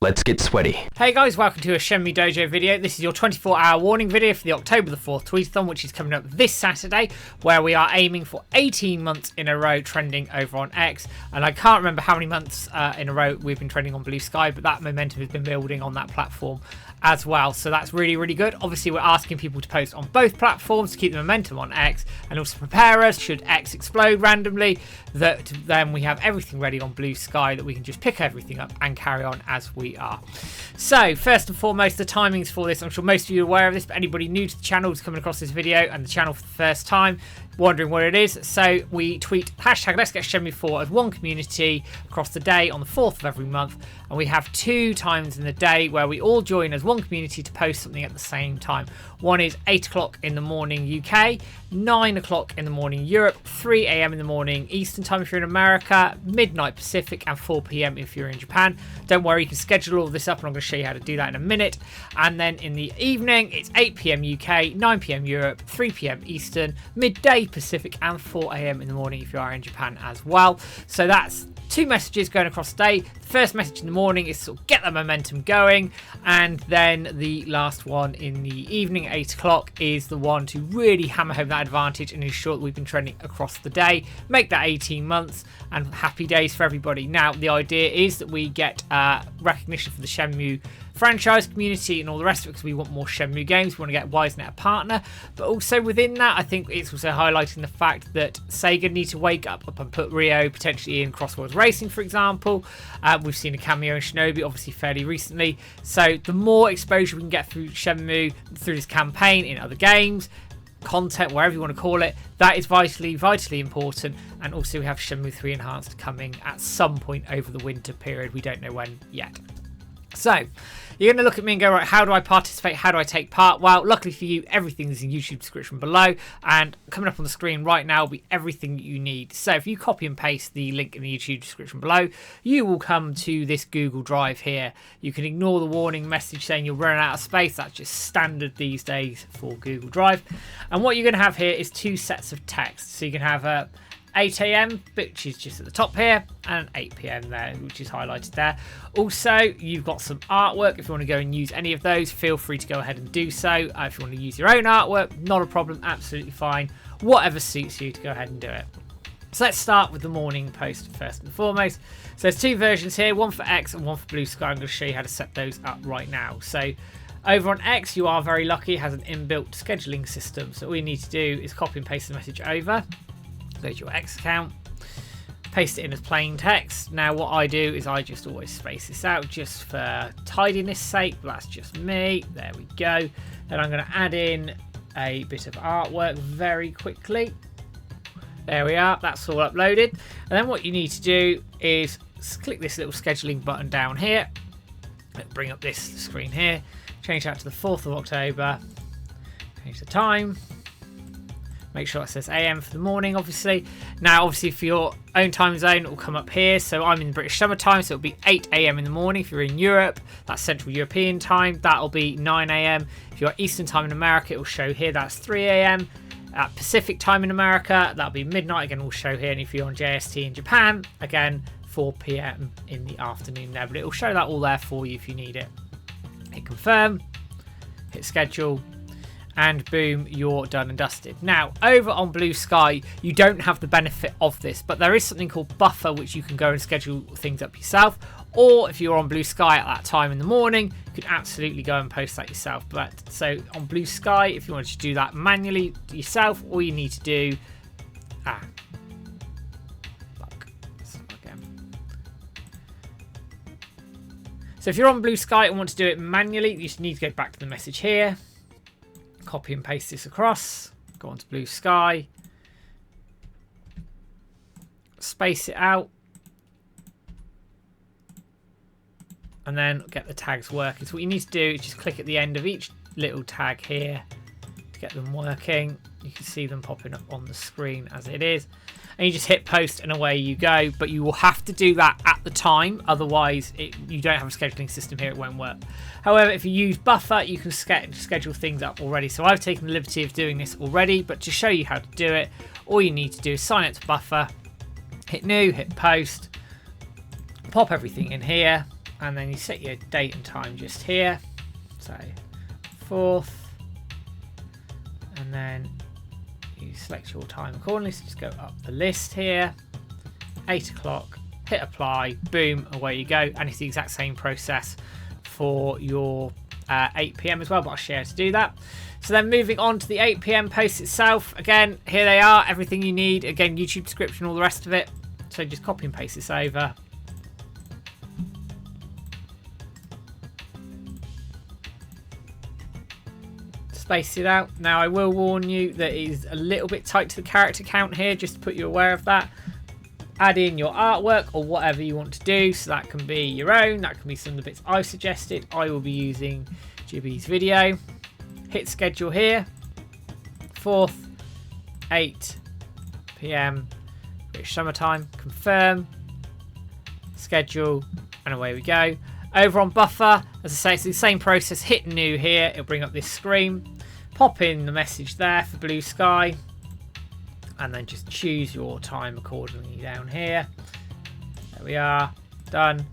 Let's get sweaty. Hey guys, welcome to a Shenmue Dojo video. This is your 24-hour warning video for the October the 4th Tweetathon, which is coming up this Saturday, where we are aiming for 18 months in a row trending over on X. And I can't remember how many months in a row we've been trending on Blue Sky, but that momentum has been building on that platform as well. So that's really, really good. Obviously, we're asking people to post on both platforms to keep the momentum on X and also prepare us should X explode randomly, that then we have everything ready on Blue Sky that we can just pick everything up and carry on as we are. So first and foremost, the timings for this, I'm sure most of you are aware of this, but anybody new to the channel is coming across this video and the channel for the first time, wondering what it is. So we tweet hashtag Let's Get Shenmue 4 as one community across the day on the 4th of every month, and we have 2 times in the day where we all join as one community to post something at the same time. One is 8 o'clock in the morning UK, 9 o'clock in the morning Europe, 3 AM in the morning Eastern time if you're in America, midnight Pacific, and 4 PM if you're in Japan. Don't worry, you can schedule all this up and I'm going to show you how to do that in a minute. And then in the evening it's 8 PM UK, 9 PM Europe, 3 PM Eastern, midday Pacific, and 4 AM in the morning if you are in Japan as well. So that's 2 messages going across the day. The first message in the morning is to sort of get that momentum going, and then the last one in the evening at 8 o'clock is the one to really hammer home that advantage and ensure that we've been trending across the day, make that 18 months and happy days for everybody. Now the idea is that we get recognition for the Shenmue franchise community and all the rest of it, because we want more Shenmue games. We want to get WiseNet a partner, but also within that I think it's also highlighting the fact that Sega need to wake up and put Rio potentially in Crosswords Racing, for example. We've seen a cameo in Shinobi obviously fairly recently, so the more exposure we can get through Shenmue through this campaign in other games, content, wherever you want to call it, that is vitally important. And also we have Shenmue 3 Enhanced coming at some point over the winter period. We don't know when yet. So you're going to look at me and go, right, how do I participate? How do I take part? Well, luckily for you, everything's in YouTube description below, and coming up on the screen right now will be everything you need. So if you copy and paste the link in the YouTube description below, you will come to this Google Drive here. You can ignore the warning message saying you're running out of space. That's just standard these days for Google Drive. And what you're going to have here is 2 sets of text. So you can have a 8 AM, which is just at the top here, and 8 PM there, which is highlighted there. Also, you've got some artwork. If you want to go and use any of those, feel free to go ahead and do so. If you want to use your own artwork, not a problem, absolutely fine. Whatever suits you, to go ahead and do it. So let's start with the morning post first and foremost. So there's 2 versions here, one for X and one for Blue Sky. I'm going to show you how to set those up right now. So over on X, you are very lucky, it has an inbuilt scheduling system. So all you need to do is copy and paste the message over. Go to your X account, paste it in as plain text. Now what I do is I just always space this out just for tidiness sake, but that's just me. There we go. Then I'm going to add in a bit of artwork very quickly. There we are, that's all uploaded. And then what you need to do is click this little scheduling button down here. Let's bring up this screen here, change that to the 4th of October, change the time. Make sure it says AM for the morning, obviously. Now, obviously, for your own time zone, it will come up here. So I'm in British summer time, so it'll be 8 AM in the morning. If you're in Europe, that's Central European time. That'll be 9 AM. If you're Eastern time in America, it will show here. That's 3 AM. At Pacific time in America, that'll be midnight. Again, it will show here. And if you're on JST in Japan, again, 4 PM in the afternoon there. But it will show that all there for you if you need it. Hit confirm, hit schedule, and boom, you're done and dusted. Now, over on Blue Sky, you don't have the benefit of this, but there is something called Buffer, which you can go and schedule things up yourself. Or if you're on Blue Sky at that time in the morning, you can absolutely go and post that yourself. But so on Blue Sky, if you wanted to do that manually yourself, all you need to do... So if you're on Blue Sky and want to do it manually, you just need to go back to the message here. Copy and paste this across, go on to Blue Sky, space it out, and then get the tags working. So what you need to do is just click at the end of each little tag here to get them working. You can see them popping up on the screen as it is. And you just hit post and away you go. But you will have to do that at the time. Otherwise, you don't have a scheduling system here. It won't work. However, if you use Buffer, you can schedule things up already. So I've taken the liberty of doing this already. But to show you how to do it, all you need to do is sign up to Buffer. Hit new, hit post. Pop everything in here. and then you set your date and time just here, so 4th, and then you select your time accordingly, so just go up the list here, 8 o'clock, hit apply, boom, away you go. And it's the exact same process for your 8 p.m. as well, but I'll share to do that. So then moving on to the 8 p.m. post itself, again, here they are, everything you need, again, YouTube description, all the rest of it. So just copy and paste this over. Space it out. Now I will warn you that it is a little bit tight to the character count here, just to put you aware of that. Add in your artwork or whatever you want to do, so that can be your own, that can be some of the bits I've suggested. I will be using Gibby's video. Hit schedule here, 4th, 8 p.m. British summertime, confirm, schedule, and away we go. Over on buffer, as I say, it's the same process. Hit new here, it'll bring up this screen. Pop in the message there for blue sky, and then just choose your time accordingly down here. There we are, done.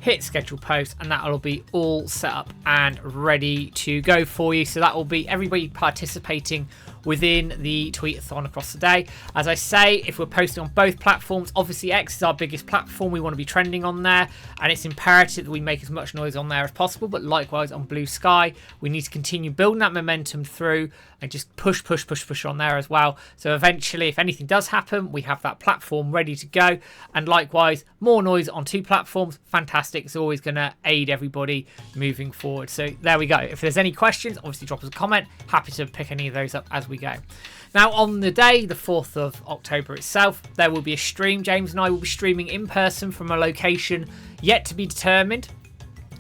Hit schedule post, and that'll be all set up and ready to go for you. So that will be everybody participating within the tweetathon across the day. As I say, if we're posting on both platforms, obviously X is our biggest platform. We want to be trending on there, and it's imperative that we make as much noise on there as possible. But likewise on Blue Sky, we need to continue building that momentum through and just push on there as well. So eventually, if anything does happen, we have that platform ready to go. And likewise, more noise on 2 platforms, fantastic. It's always going to aid everybody moving forward. So there we go. If there's any questions, obviously drop us a comment. Happy to pick any of those up as we go. Now on the day, the 4th of October itself, there will be a stream. James and I will be streaming in person from a location yet to be determined.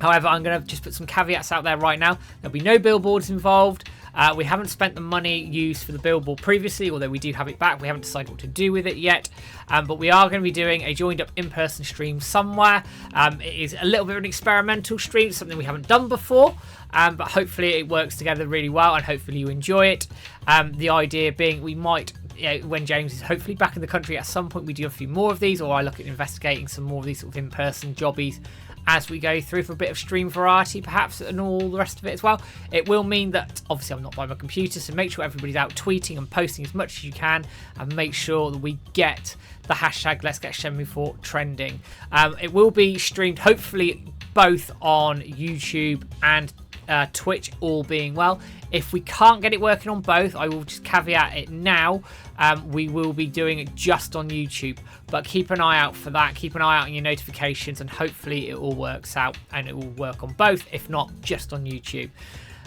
However, I'm going to just put some caveats out there right now. There'll be no billboards involved. We haven't spent the money used for the billboard previously, although we do have it back. We haven't decided what to do with it yet. But we are going to be doing a joined up in-person stream somewhere. It is a little bit of an experimental stream, something we haven't done before. But hopefully it works together really well, and hopefully you enjoy it. The idea being we might, when James is hopefully back in the country at some point, we do a few more of these, or I look at investigating some more of these sort of in-person jobbies as we go through for a bit of stream variety perhaps, and all the rest of it as well. It will mean that obviously I'm not by my computer, so make sure everybody's out tweeting and posting as much as you can, and make sure that we get the hashtag Let's Get Shenmue 4 trending. It will be streamed hopefully both on YouTube and Twitch, all being well. If we can't get it working on both, I will just caveat it now. We will be doing it just on YouTube, but keep an eye out for that. Keep an eye out on your notifications, and hopefully it all works out and it will work on both, if not just on YouTube.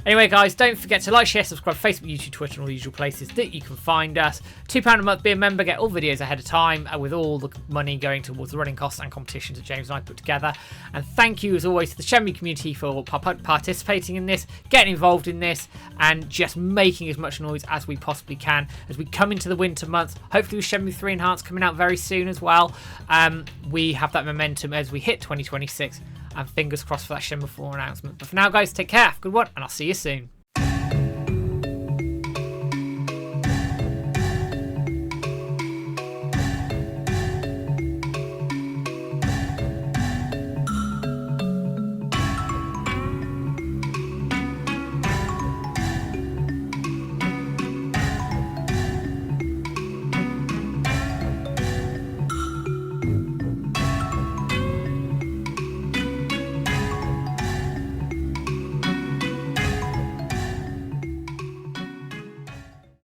Anyway, guys, don't forget to like, share, subscribe, Facebook, YouTube, Twitter, and all the usual places that you can find us. £2 a month, be a member, get all videos ahead of time, with all the money going towards the running costs and competitions that James and I put together. And thank you, as always, to the Shenmue community for participating in this, getting involved in this, and just making as much noise as we possibly can as we come into the winter months. Hopefully with Shenmue 3 Enhanced coming out very soon as well. We have that momentum as we hit 2026. And fingers crossed for that Shenmue 4 announcement. But for now, guys, take care. Have a good one, and I'll see you soon.